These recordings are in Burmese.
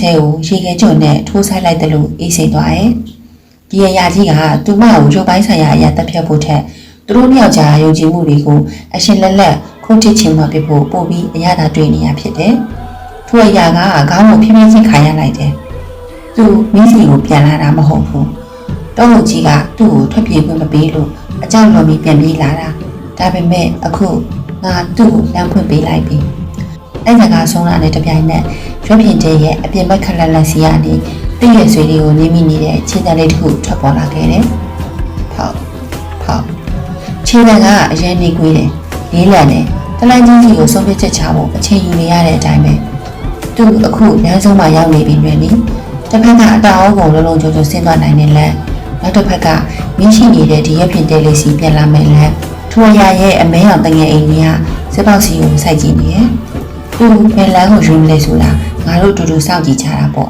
ထဲကိုရေခဲကြုံနဲ့ထိုးဆိုင်လိုက်တယ်လို့အေးစိတ်သွားရဲ့ဒီအရာကြီးကသူမကိုရုပ်ပိုင်းဆိုင်ရာအရာတက်ဖြတ်ဖို့ထက်သူတို့နှစ်ယောက်ကြားယုံကြည်မှုတွေကိုအရှင်လက်လက်ခုတ်ထစ်ချင်းမှပြဖို့ပို့ပြီးအရာသာတွေ့နေရဖြစ်တယ်ထိုအရာကခေါင်းကိုဖြည်းဖြည်းချင်းခါရလိုက်တယ်သူမိစီကိုပြန်လာတာမဟုတ်ဘူးတောဟုတ်ကြီးကသူ့ကိုထွက်ပြေးခွင့်မပေးလို့အကြောက်လွန်ပြီးပြန်ပြေးလာတာဒါပေမဲ့အခုငါသူ့ကိုလမ်းဖွင့်ပေးလိုက်ပြီအဲ့ဒါကဆုံးလာတဲ့တပြိုင်နက်ရွှေပြင်ကျဲရဲ့အပြင်ဘက်ခက်လက်လက်စီကနေတည့်ရဲ့ဆွေလေးကိုနင်းမိနေတဲ့ခြေတံလေးတစ်ခုထွက်ပေါ်လာခဲ့တယ်ဖောက်ခြေတံကအရင်နေကွေးတယ်လေးလံတယ်တလိုင်းကြီးကြီးကိုဆုံးဖြတ်ချက်ချဖို့အချိန်ယူနေရတဲ့အတိုင်းပဲသူအခုလမ်းဆုံးမှာရောက်နေပြီတွင်နီတစ်ဖက်ကအတားအုံကိုလုံးလုံးကြိုးကြိုးဆင်းသွားနိုင်တဲ့လမ်းနောက်တစ်ဖက်ကမင်းရှိနေတဲ့ဒီရွက်ပြင်တဲလေးစီပြန်လာမယ်လမ်းထိုအရာရဲ့အမဲအောင်တငယ်အိမ်ကြီးကစစ်ပေါက်စီကိုစိုက်ကြည့်နေရဲ့သူဘယ်လမ်းကိုရွေးမလဲဆိုတာငါတို့တူတူစောင့်ကြည့်ကြတာပေါ့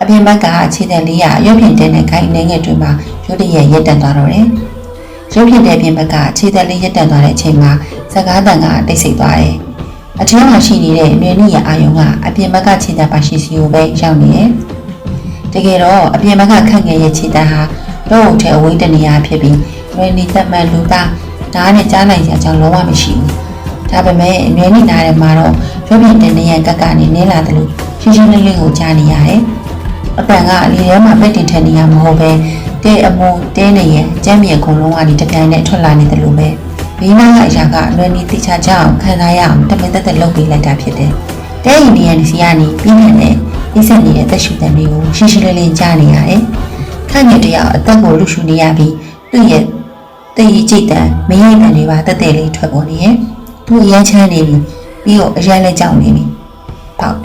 အပြင်ဘက်ကခြေတံလေးကရွက်ပြင်တဲနဲ့ခိုင်နေငယ်တွင်မှာရုတ်တရက်ရက်တက်သွားတော့တယ်ရုပ်ဖြစ်တဲ့ပြင်ဘက်ကခြေတံလေးရက်တက်သွားတဲ့အချိန်မှာစကားတန်ကတိတ်ဆိတ်သွားတယ်အထင်းမှာရှိနေတဲ့နွေနည်းရဲ့အာယုံကအပြင်ဘက်ကခြေတံပါရှိစီကိုပဲရောက်နေတယ်တကယ်တော့အပြင်ဘက်ကခန့်ငယ်ရဲ့ခြေတံဟာတော့အထက်အဝေးတနေရာဖြစ်ပြီးနွေနည်းသက်မှန်လူသားဒါနဲ့ကြားနိုင်စရာကြောင့်လုံးဝမရှိဘူးဒါပေမဲ့နွေနည်းနားထဲမှာတော့ရုပ်ဖြစ်တဲ့နေရာကကနေနင်းလာတယ်လို့ရှင်းရှင်းလင်းလင်းကိုကြားနေရတယ်အပံကအလီထဲမှာပိတ်တင်ထက်နေရမဟုတ်ပဲတဲ့အမိုးတင်းနေရဲ့ကျမ်းမြေခုံလုံးကနေတပြိုင်နဲ့ထွက်လာနေတယ်လို့ပဲဘေးနားကအရာကလွယ်နီတိချကြအောင်ခံစားရအောင်တမင်သက်သက်လုပ်ပေးလိုက်တာဖြစ်တယ်။တဲရင်နေရစီကနေပြီးနေတဲ့အိစက်နေတဲ့သက်ရှူတဲ့မျိုးကိုရှင်းရှင်းလင်းလင်းကြားနေရတယ်။ခန့်ငယ်တယောက်အသက်ကိုလူရှူနေရပြီးသူ့ရဲ့တည်ရည်ကြည်တံမရိပ်တံတွေပါတက်တဲ့လေးထွက်ပေါ်နေရဲ့။သူ့အရန်ချမ်းနေပြီပြီးတော့အရန်လည်းကြောက်နေပြီ။ပေါက်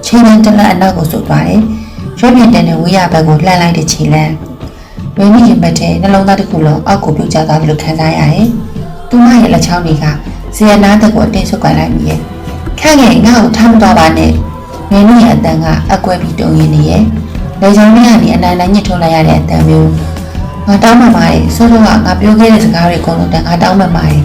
ချိန်တန်တလက်အနောက်ကိုဆုတ်သွားတယ်။ရွှေပြင်တဲ့ဝေးရဘက်ကိုလှမ်းလိုက်တဲ့ခြေလမ်းဝင်းကြီးရင်ပတ်တဲ့နှလုံးသားတစ်ခုလုံးအောက်ကိုပြုတ်ကျသွားတယ်လို့ခံစားရတယ်။သူမရဲ့လက်ချောင်းတွေကဇီယနာတက်ကိုအတင်းဆုပ်ကိုင်လိုက်ပြီးရဲ့ခန့်ငယ်ငါ့ကိုထားမတော့ပါနဲ့။ဝင်းကြီးရဲ့အတန်ကအကွဲပြီးတုံရင်းနေရဲ့။လေချောင်းလေးကနေအနိုင်နိုင်ညှစ်ထုတ်လိုက်ရတဲ့အတန်မျိုးငါတောင်းမှမှာရဲ့ဆိုတော့ငါပြောခဲ့တဲ့စကားတွေအကုန်လုံးတန်ငါတောင်းမှမှာရဲ့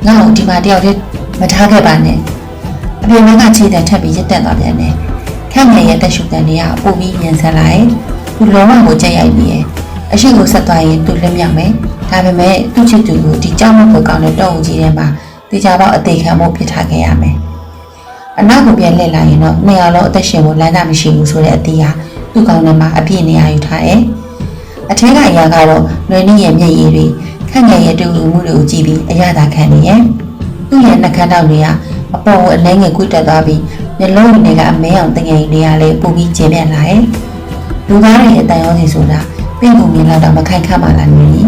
ငါ့ကိုဒီမှာတယောက်တည်းမထားခဲ့ပါနဲ့။အပြင်ဘက်ကခြေတံထပ်ပြီးရက်တက်သွားပြန်တယ်။ခန့်ငယ်ရဲ့တက်ရှူတန်တွေကပိုပြီးမြန်ဆန်လာရဲ့။သူလုံးဝကိုကြက်ရိုက်ပြီးရဲ့အရှိကိုဆက်သွားရင်သူလက်မြောက်မယ်ဒါပေမဲ့သူ့ချစ်သူကိုဒီကြောက်မဖို့ကောင်းတဲ့တော့ဦးကြီးထဲမှာတေချာပေါက်အသေးခံမှုဖြစ်ထားခဲ့ရမယ်အနောက်ကိုပြန်လှည့်လာရင်တော့နှစ်ယောက်လုံးအသက်ရှင်ဖို့လမ်းသာမရှိဘူးဆိုတဲ့အသေးဟာသူ့ကောင်းထဲမှာအပြည့်နေရာယူထားတယ်အထက်ကအရာကတော့လွယ်နည်းရဲ့မျက်ရည်တွေခန့်ငယ်ရဲ့တူလူမှုတွေကိုကြည့်ပြီးအရသာခံနေရဲ့သူ့ရဲ့နှာခမ်းတောက်တွေကအပေါ်ကိုအနှဲငယ်ကွေ့တက်သွားပြီးမျက်လုံးတွေကအမဲအောင်တငယ်တွေကလည်းပိုပြီးကျဉ်ပြန့်လာရဲ့လူသားတွေရဲ့တန်ရုံးစီဆိုတာပြင်ကိုမြင်လာတော့မခိုင်ခန့်မှလာနေပြီ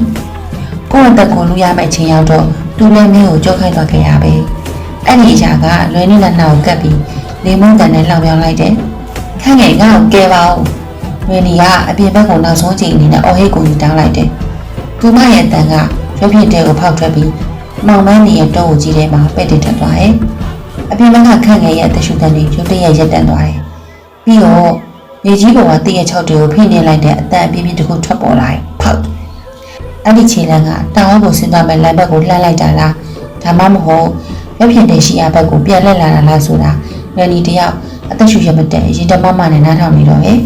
ကိုယ့်အသက်ကိုလူရမယ့်ချိန်ရောက်တော့သူလည်းမင်းကိုကြောက်ခိုင်းသွားခဲ့ရပဲအဲ့ဒီအရာကလွယ်နေလက်နှောက်ကပ်ပြီးလေမုန်းတန်နဲ့လှောင်ပြောင်းလိုက်တယ်ခန့်ငယ်ငါ့ကိုကဲပါဦးလွယ်နေကအပြင်ဘက်ကိုနောက်ဆုံးချိန်အနေနဲ့အော်ဟစ်ကိုတောင်းလိုက်တယ်သူမရဲ့တန်ကရွှေဖြစ်တဲ့ကိုဖောက်ထွက်ပြီးမောင်မန်းနေရဲ့တော့ကိုကြီးထဲမှာပဲ့တင်ထက်သွားတယ်အပြင်ဘက်ကခန့်ငယ်ရဲ့အသက်ရှူတန်တွေရုတ်တရက်ရက်တန်သွားတယ်ပြီးတော့မြေကြီးပေါ်ကတည့်ရဲ့6တွေကိုဖိနေလိုက်တဲ့အတန်အပြင်းပြင်းတစ်ခုထွက်ပေါ်လာတယ်ဖောက်အဲ့ဒီခြေလမ်းကတောင်ဝကိုဆင်းသွားမဲ့လမ်းဘက်ကိုလှမ်းလိုက်တာလားဒါမှမဟုတ်ရွက်ဖြစ်တဲ့ရှိရဘက်ကိုပြန်လှည့်လာတာလားဆိုတာလွယ်နီတယောက်အသက်ရှူရမတဲ့ရေတမမနဲ့နားထောင်နေတော့ရဲ့